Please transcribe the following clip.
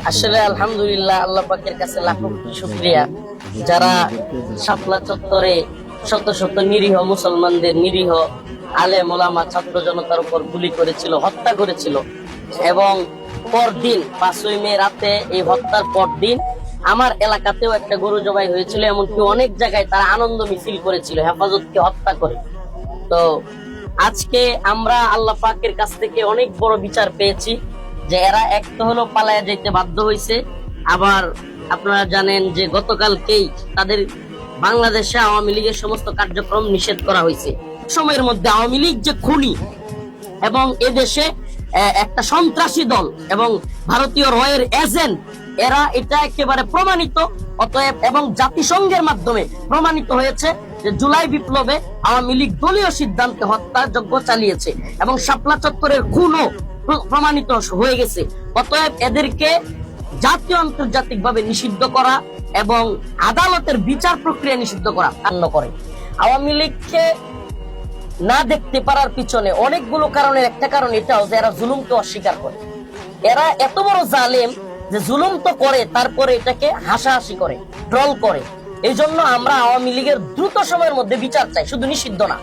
আসলে আলহামদুলিল্লাহ, আল্লাহ পাকের কাছে লাখো কোটি শুকরিয়া, যারা শাপলা চত্বরে শত শত নিরীহ মুসলমানদের, নিরীহ আলেম ওলামা ছাত্র জনতার উপর গুলি করেছিল, হত্যা করেছিল। এবং পরদিন 5ই মে রাতে, এই হত্যার পরদিন আমার এলাকাতেও একটা গরু জবাই হয়েছিল। এমনকি অনেক জায়গায় তারা আনন্দ মিছিল করেছিল হেফাজতকে হত্যা করে। তো আজকে আমরা আল্লাহ পাকের কাছ থেকে অনেক বড় বিচার পেয়েছি, যে এরা এক তো হলো পালায়া যেতে বাধ্য হয়েছে, আবার আপনারা জানেন যে গতকালকেই তাদের বাংলাদেশে আওয়ামী লীগের সমস্ত কার্যক্রম নিষেধ করা হয়েছে। সময়ের মধ্যে আওয়ামী লীগ যে খুনি এবং এদেশে একটা সন্ত্রাসী দল এবং ভারতীয় রয়ের এজেন্ট, এরা এটা একেবারে প্রমাণিত। অতএব এবং জাতিসংঘের মাধ্যমে প্রমাণিত হয়েছে যে জুলাই বিপ্লবে আওয়ামী লীগ দলীয় সিদ্ধান্তে হত্যাযজ্ঞ চালিয়েছে এবং শাপলা চত্বরের খুনও প্রমাণিত হয়ে গেছে। অতএব এদেরকে জাতীয় আন্তর্জাতিক ভাবে নিষিদ্ধ করা এবং আদালতের বিচার প্রক্রিয়া নিষিদ্ধ করা করে। আওয়ামী লীগকে না দেখতে পারার পিছনে অনেকগুলো কারণের একটা কারণ এটাও যে এরা জুলুমকে অস্বীকার করে। এরা এত বড় জালেম যে জুলুম তো করে, তারপরে এটাকে হাসাহাসি করে, ট্রল করে। এই জন্য আমরা আওয়ামী লীগের দ্রুত সময়ের মধ্যে বিচার চাই, শুধু নিষিদ্ধ না।